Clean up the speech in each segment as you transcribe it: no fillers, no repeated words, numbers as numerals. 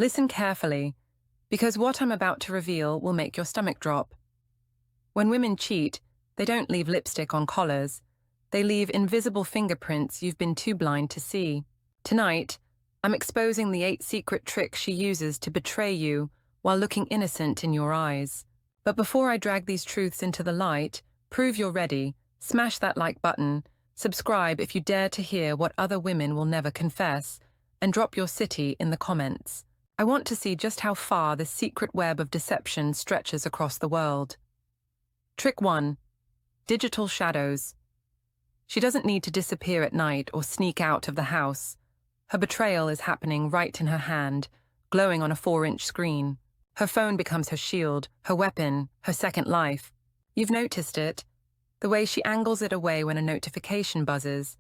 Listen carefully, because what I'm about to reveal will make your stomach drop. When women cheat, they don't leave lipstick on collars. They leave invisible fingerprints you've been too blind to see. Tonight, I'm exposing the 8 secret tricks she uses to betray you while looking innocent in your eyes. But before I drag these truths into the light, prove you're ready, smash that like button, subscribe if you dare to hear what other women will never confess, and drop your city in the comments. I want to see just how far this secret web of deception stretches across the world. Trick 1. Digital shadows. She doesn't need to disappear at night or sneak out of the house. Her betrayal is happening right in her hand, glowing on a 4-inch screen. Her phone becomes her shield, her weapon, her second life. You've noticed it. The way she angles it away when a notification buzzes.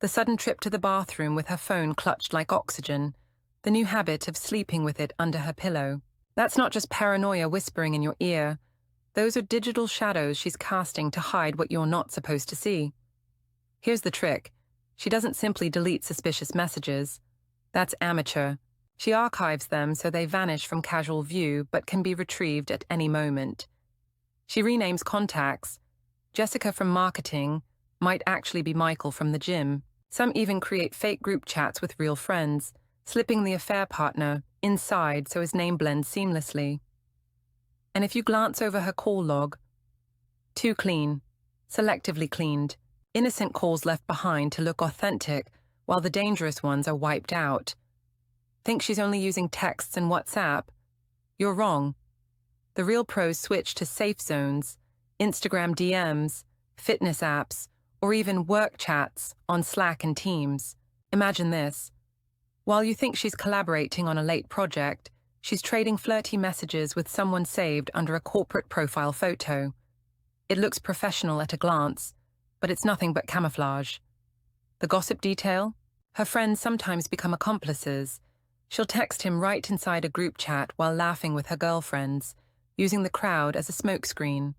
The sudden trip to the bathroom with her phone clutched like oxygen. The new habit of sleeping with it under her pillow. That's not just paranoia whispering in your ear. Those are digital shadows she's casting to hide what you're not supposed to see. Here's the trick. She doesn't simply delete suspicious messages. That's amateur. She archives them so they vanish from casual view but can be retrieved at any moment. She renames contacts. Jessica from marketing might actually be Michael from the gym. Some even create fake group chats with real friends, slipping the affair partner inside so his name blends seamlessly. And if you glance over her call log, too clean, selectively cleaned, innocent calls left behind to look authentic while the dangerous ones are wiped out. Think she's only using texts and WhatsApp? You're wrong. The real pros switch to safe zones, Instagram DMs, fitness apps, or even work chats on Slack and Teams. Imagine this. While you think she's collaborating on a late project, she's trading flirty messages with someone saved under a corporate profile photo. It looks professional at a glance, but it's nothing but camouflage. The gossip detail? Her friends sometimes become accomplices. She'll text him right inside a group chat while laughing with her girlfriends, using the crowd as a smokescreen.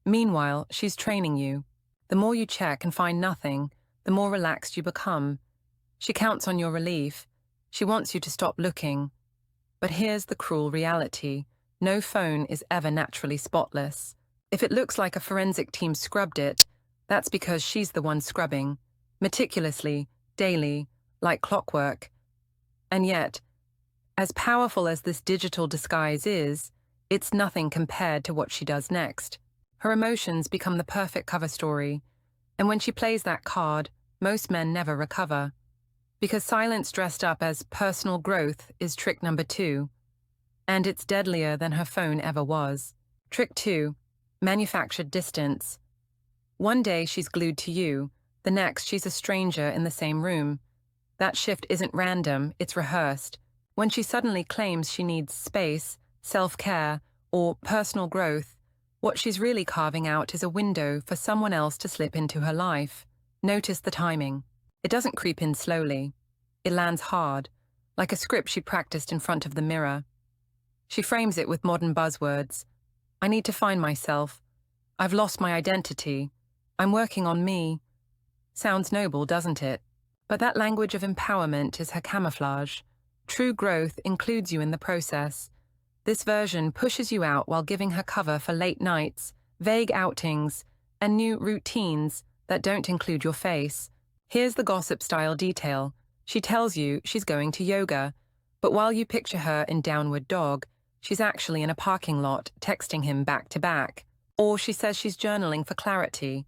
Meanwhile, she's training you. The more you check and find nothing, the more relaxed you become. She counts on your relief. She wants you to stop looking. But here's the cruel reality. No phone is ever naturally spotless. If it looks like a forensic team scrubbed it, that's because she's the one scrubbing, meticulously, daily, like clockwork. And yet, as powerful as this digital disguise is, it's nothing compared to what she does next. Her emotions become the perfect cover story, and when she plays that card, most men never recover. Because silence dressed up as personal growth is trick number 2, and it's deadlier than her phone ever was. Trick 2, manufactured distance. One day she's glued to you, the next she's a stranger in the same room. That shift isn't random, it's rehearsed. When she suddenly claims she needs space, self-care, or personal growth, what she's really carving out is a window for someone else to slip into her life. Notice the timing. It doesn't creep in slowly. It lands hard, like a script she practiced in front of the mirror. She frames it with modern buzzwords. I need to find myself. I've lost my identity. I'm working on me. Sounds noble, doesn't it? But that language of empowerment is her camouflage. True growth includes you in the process. This version pushes you out while giving her cover for late nights, vague outings, and new routines that don't include your face. Here's the gossip-style detail. She tells you she's going to yoga, but while you picture her in Downward Dog, she's actually in a parking lot texting him back to back. Or she says she's journaling for clarity,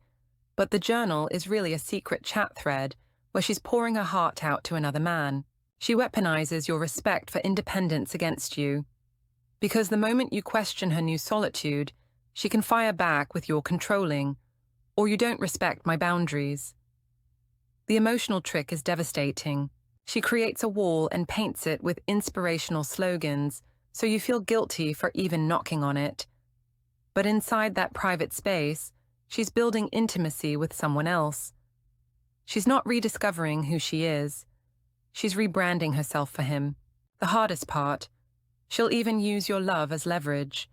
but the journal is really a secret chat thread where she's pouring her heart out to another man. She weaponizes your respect for independence against you. Because the moment you question her new solitude, she can fire back with your controlling, or you don't respect my boundaries. The emotional trick is devastating. She creates a wall and paints it with inspirational slogans, so you feel guilty for even knocking on it. But inside that private space, she's building intimacy with someone else. She's not rediscovering who she is. She's rebranding herself for him. The hardest part, she'll even use your love as leverage.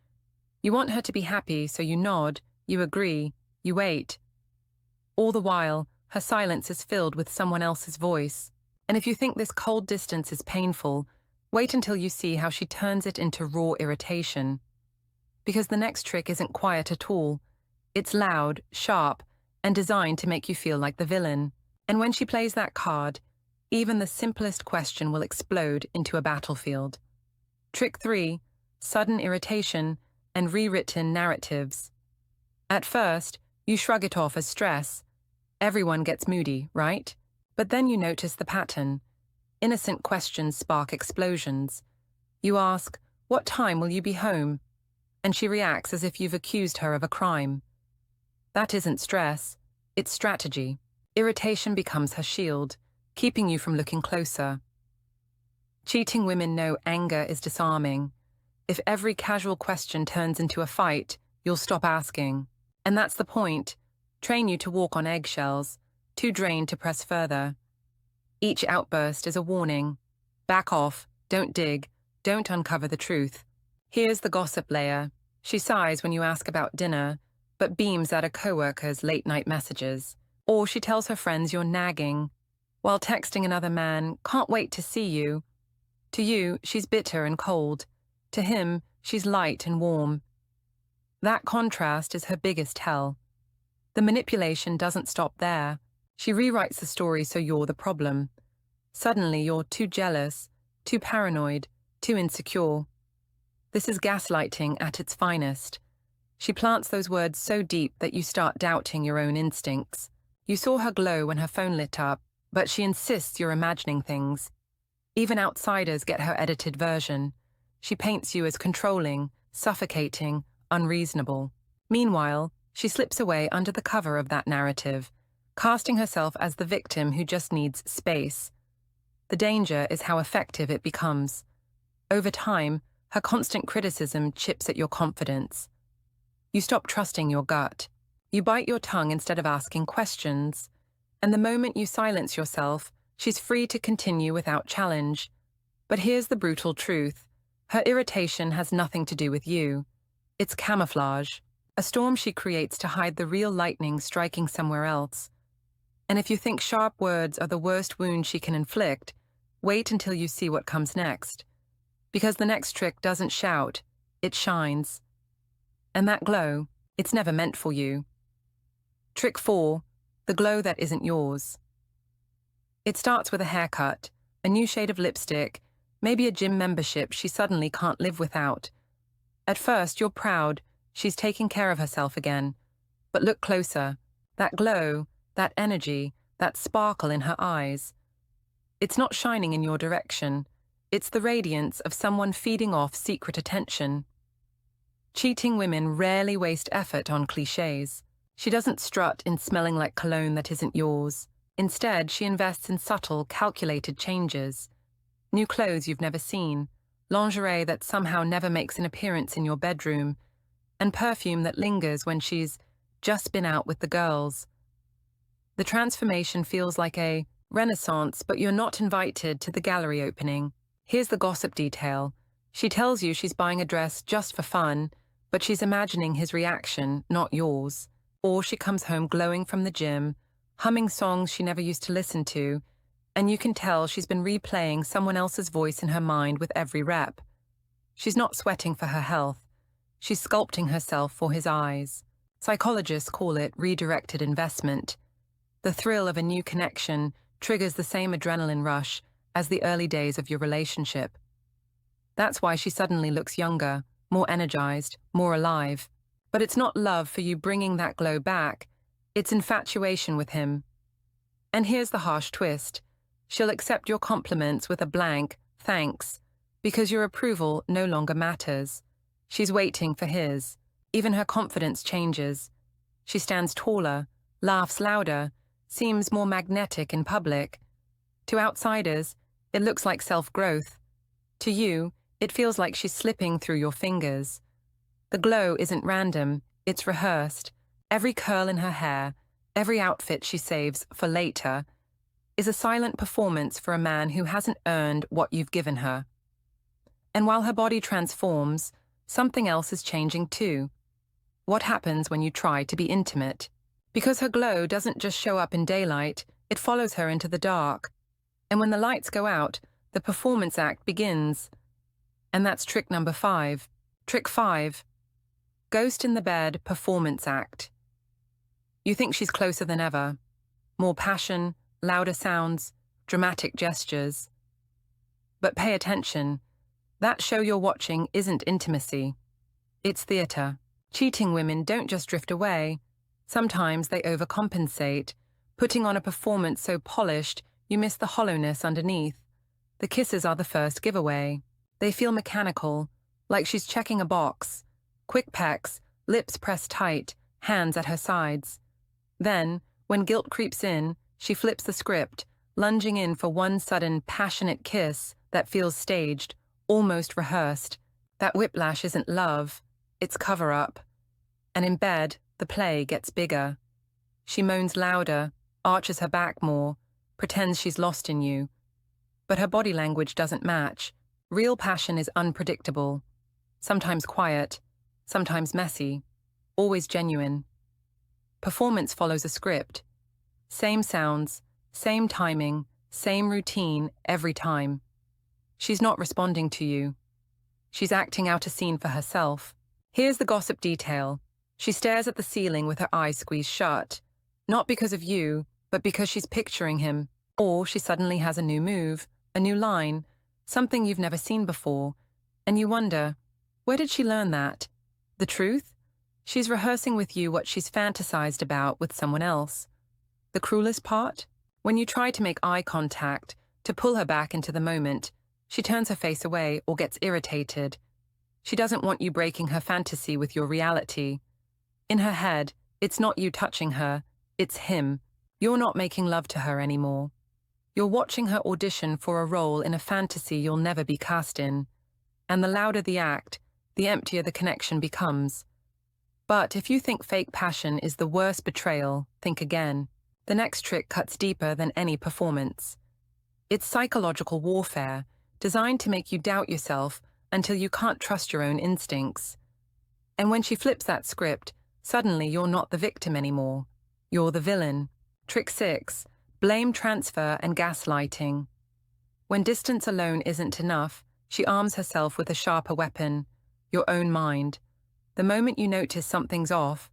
You want her to be happy, so you nod, you agree, you wait. All the while, her silence is filled with someone else's voice. And if you think this cold distance is painful, Wait until you see how she turns it into raw irritation. Because the next trick isn't quiet at all. It's loud, sharp, and designed to make you feel like the villain. And when she plays that card, even the simplest question will explode into a battlefield. Trick 3, sudden irritation and rewritten narratives. At first, you shrug it off as stress. Everyone gets moody, right? But then you notice the pattern. Innocent questions spark explosions. You ask, "What time will you be home?" And she reacts as if you've accused her of a crime. That isn't stress, it's strategy. Irritation becomes her shield, keeping you from looking closer. Cheating women know anger is disarming. If every casual question turns into a fight, you'll stop asking. And that's the point. Train you to walk on eggshells, too drained to press further. Each outburst is a warning. Back off, don't dig, don't uncover the truth. Here's the gossip layer. She sighs when you ask about dinner, but beams at a coworker's late-night messages. Or she tells her friends you're nagging, while texting another man, "Can't wait to see you." To you, she's bitter and cold. To him, she's light and warm. That contrast is her biggest hell. The manipulation doesn't stop there. She rewrites the story so you're the problem. Suddenly you're too jealous, too paranoid, too insecure. This is gaslighting at its finest. She plants those words so deep that you start doubting your own instincts. You saw her glow when her phone lit up, but she insists you're imagining things. Even outsiders get her edited version. She paints you as controlling, suffocating, unreasonable. Meanwhile, she slips away under the cover of that narrative, casting herself as the victim who just needs space. The danger is how effective it becomes. Over time, her constant criticism chips at your confidence. You stop trusting your gut. You bite your tongue instead of asking questions. And the moment you silence yourself, she's free to continue without challenge. But here's the brutal truth. Her irritation has nothing to do with you. It's camouflage, a storm she creates to hide the real lightning striking somewhere else. And if you think sharp words are the worst wound she can inflict, wait until you see what comes next. Because the next trick doesn't shout, it shines. And that glow, it's never meant for you. Trick 4, the glow that isn't yours. It starts with a haircut, a new shade of lipstick, maybe a gym membership she suddenly can't live without. At first, you're proud, she's taking care of herself again. But look closer. That glow, that energy, that sparkle in her eyes. It's not shining in your direction. It's the radiance of someone feeding off secret attention. Cheating women rarely waste effort on cliches. She doesn't strut in smelling like cologne that isn't yours. Instead, she invests in subtle, calculated changes. New clothes you've never seen, lingerie that somehow never makes an appearance in your bedroom, and perfume that lingers when she's just been out with the girls. The transformation feels like a renaissance, but you're not invited to the gallery opening. Here's the gossip detail. She tells you she's buying a dress just for fun, but she's imagining his reaction, not yours. Or she comes home glowing from the gym, humming songs she never used to listen to, and you can tell she's been replaying someone else's voice in her mind with every rep. She's not sweating for her health. She's sculpting herself for his eyes. Psychologists call it redirected investment. The thrill of a new connection triggers the same adrenaline rush as the early days of your relationship. That's why she suddenly looks younger, more energized, more alive. But it's not love for you bringing that glow back. It's infatuation with him. And here's the harsh twist. She'll accept your compliments with a blank, thanks, because your approval no longer matters. She's waiting for his. Even her confidence changes. She stands taller, laughs louder, seems more magnetic in public. To outsiders, it looks like self-growth. To you, it feels like she's slipping through your fingers. The glow isn't random, it's rehearsed. Every curl in her hair, every outfit she saves for later, is a silent performance for a man who hasn't earned what you've given her. And while her body transforms, something else is changing too. What happens when you try to be intimate? Because her glow doesn't just show up in daylight, it follows her into the dark. And when the lights go out, the performance act begins. And that's trick number 5. Trick 5. Ghost in the bed performance act. You think she's closer than ever. More passion, louder sounds, dramatic gestures. But pay attention. That show you're watching isn't intimacy. It's theater. Cheating women don't just drift away. Sometimes they overcompensate, putting on a performance so polished you miss the hollowness underneath. The kisses are the first giveaway. They feel mechanical, like she's checking a box. Quick pecks, lips pressed tight, hands at her sides. Then, when guilt creeps in, she flips the script, lunging in for one sudden, passionate kiss that feels staged, almost rehearsed. That whiplash isn't love, it's cover-up. And in bed, the play gets bigger. She moans louder, arches her back more, pretends she's lost in you. But her body language doesn't match. Real passion is unpredictable. Sometimes quiet, sometimes messy, always genuine. Performance follows a script. Same sounds, same timing, same routine every time. She's not responding to you. She's acting out a scene for herself. Here's the gossip detail. She stares at the ceiling with her eyes squeezed shut. Not because of you, but because she's picturing him. Or she suddenly has a new move, a new line, something you've never seen before. And you wonder, where did she learn that? The truth? She's rehearsing with you what she's fantasized about with someone else. The cruelest part? When you try to make eye contact, to pull her back into the moment, she turns her face away or gets irritated. She doesn't want you breaking her fantasy with your reality. In her head, it's not you touching her, it's him. You're not making love to her anymore. You're watching her audition for a role in a fantasy you'll never be cast in. And the louder the act, the emptier the connection becomes. But if you think fake passion is the worst betrayal, think again. The next trick cuts deeper than any performance. It's psychological warfare, designed to make you doubt yourself until you can't trust your own instincts. And when she flips that script, suddenly you're not the victim anymore. You're the villain. Trick 6. Blame transfer and gaslighting. When distance alone isn't enough, she arms herself with a sharper weapon, your own mind. The moment you notice something's off,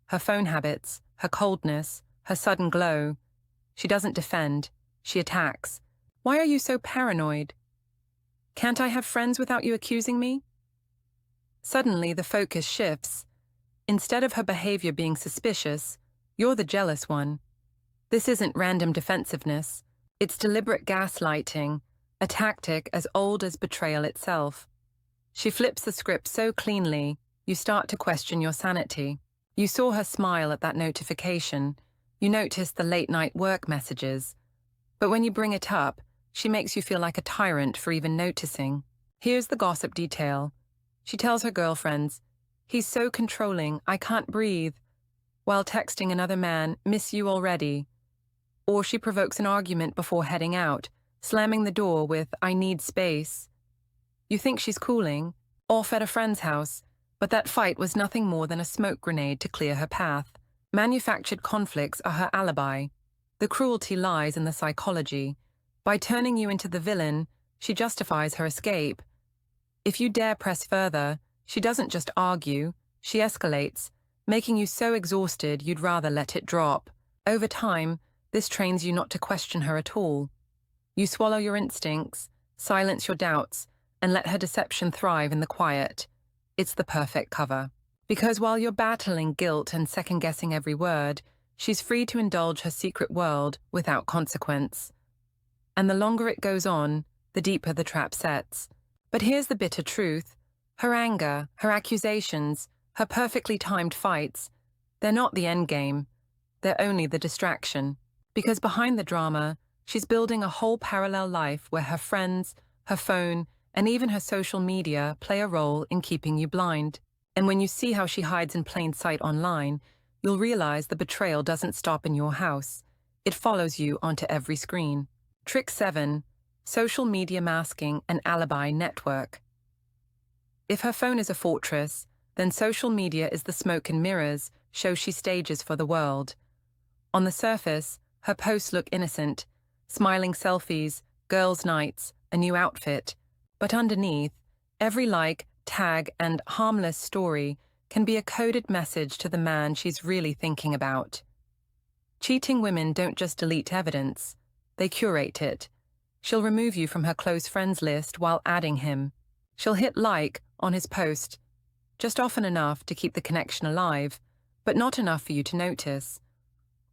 her phone habits, her coldness, her sudden glow, she doesn't defend, she attacks. Why are you so paranoid? Can't I have friends without you accusing me? Suddenly the focus shifts. Instead of her behavior being suspicious, you're the jealous one. This isn't random defensiveness. It's deliberate gaslighting, a tactic as old as betrayal itself. She flips the script so cleanly, you start to question your sanity. You saw her smile at that notification. You noticed the late-night work messages. But when you bring it up, she makes you feel like a tyrant for even noticing. Here's the gossip detail. She tells her girlfriends, "He's so controlling, I can't breathe," while texting another man, "Miss you already." Or she provokes an argument before heading out, slamming the door with, "I need space." You think she's cooling, off at a friend's house, but that fight was nothing more than a smoke grenade to clear her path. Manufactured conflicts are her alibi. The cruelty lies in the psychology. By turning you into the villain, she justifies her escape. If you dare press further, she doesn't just argue, she escalates, making you so exhausted you'd rather let it drop. Over time, this trains you not to question her at all. You swallow your instincts, silence your doubts, and let her deception thrive in the quiet. It's the perfect cover. Because while you're battling guilt and second-guessing every word, she's free to indulge her secret world without consequence. And the longer it goes on, the deeper the trap sets. But here's the bitter truth. Her anger, her accusations, her perfectly timed fights, they're not the endgame. They're only the distraction. Because behind the drama, she's building a whole parallel life where her friends, her phone, and even her social media play a role in keeping you blind. And when you see how she hides in plain sight online, you'll realize the betrayal doesn't stop in your house. It follows you onto every screen. Trick 7. Social media masking and alibi network. If her phone is a fortress, then social media is the smoke and mirrors show she stages for the world. On the surface, her posts look innocent, smiling selfies, girls' nights, a new outfit. But underneath, every like, tag, and harmless story can be a coded message to the man she's really thinking about. Cheating women don't just delete evidence, they curate it. She'll remove you from her close friends list while adding him. She'll hit like on his post, just often enough to keep the connection alive, but not enough for you to notice.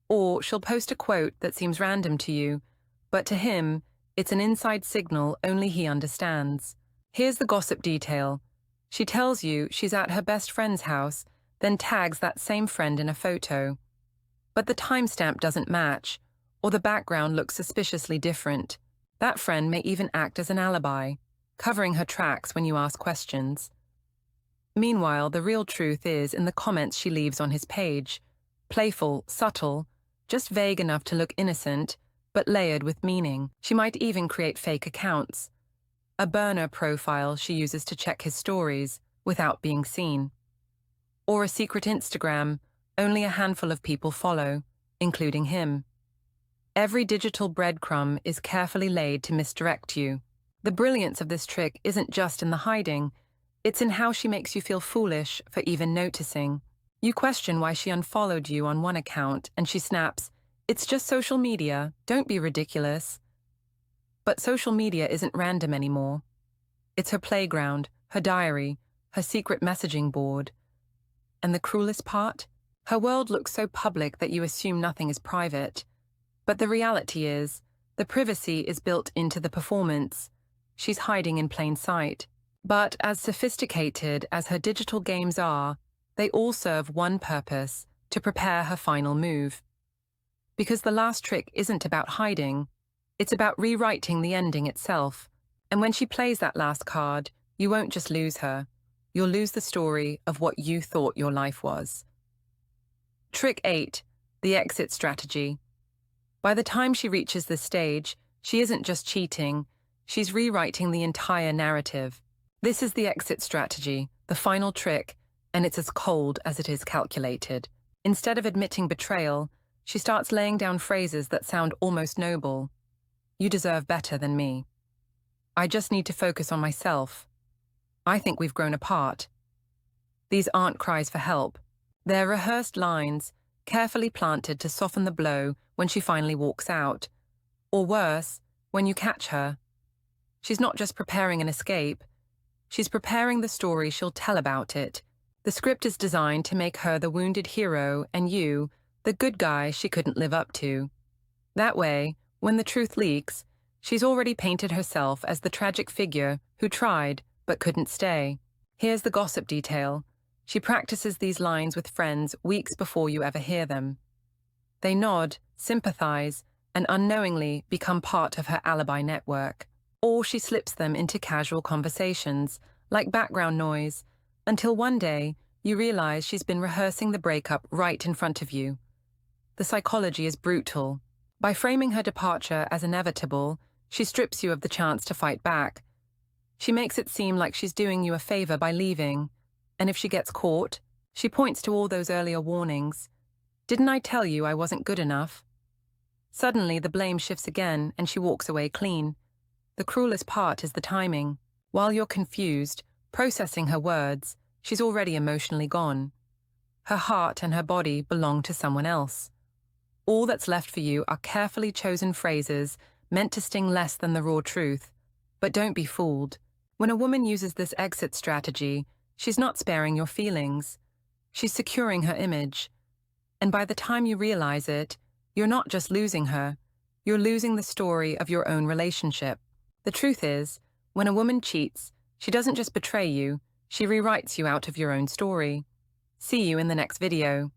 Or she'll post a quote that seems random to you, but to him, it's an inside signal only he understands. Here's the gossip detail. She tells you she's at her best friend's house, then tags that same friend in a photo. But the timestamp doesn't match, or the background looks suspiciously different. That friend may even act as an alibi, covering her tracks when you ask questions. Meanwhile, the real truth is in the comments she leaves on his page. Playful, subtle, just vague enough to look innocent, but layered with meaning. She might even create fake accounts. A burner profile she uses to check his stories without being seen. Or a secret Instagram only a handful of people follow, including him. Every digital breadcrumb is carefully laid to misdirect you. The brilliance of this trick isn't just in the hiding, it's in how she makes you feel foolish for even noticing. You question why she unfollowed you on one account and she snaps, "It's just social media, don't be ridiculous." But social media isn't random anymore. It's her playground, her diary, her secret messaging board. And the cruelest part? Her world looks so public that you assume nothing is private. But the reality is, the privacy is built into the performance. She's hiding in plain sight. But as sophisticated as her digital games are, they all serve one purpose, to prepare her final move. Because the last trick isn't about hiding, it's about rewriting the ending itself. And when she plays that last card, you won't just lose her. You'll lose the story of what you thought your life was. Trick 8, the exit strategy. By the time she reaches this stage, she isn't just cheating, she's rewriting the entire narrative. This is the exit strategy, the final trick, and it's as cold as it is calculated. Instead of admitting betrayal, she starts laying down phrases that sound almost noble. "You deserve better than me. I just need to focus on myself. I think we've grown apart." These aren't cries for help. They're rehearsed lines, carefully planted to soften the blow when she finally walks out. Or worse, when you catch her. She's not just preparing an escape, she's preparing the story she'll tell about it. The script is designed to make her the wounded hero and you, the good guy she couldn't live up to. That way, when the truth leaks, she's already painted herself as the tragic figure who tried but couldn't stay. Here's the gossip detail. She practices these lines with friends weeks before you ever hear them. They nod, sympathize, and unknowingly become part of her alibi network. Or she slips them into casual conversations, like background noise, until one day you realize she's been rehearsing the breakup right in front of you. The psychology is brutal. By framing her departure as inevitable, she strips you of the chance to fight back. She makes it seem like she's doing you a favor by leaving. And if she gets caught, she points to all those earlier warnings. "Didn't I tell you I wasn't good enough?" Suddenly, the blame shifts again and she walks away clean. The cruelest part is the timing. While you're confused, processing her words, she's already emotionally gone. Her heart and her body belong to someone else. All that's left for you are carefully chosen phrases meant to sting less than the raw truth. But don't be fooled. When a woman uses this exit strategy, she's not sparing your feelings. She's securing her image. And by the time you realize it, you're not just losing her, you're losing the story of your own relationship. The truth is, when a woman cheats, she doesn't just betray you, she rewrites you out of your own story. See you in the next video.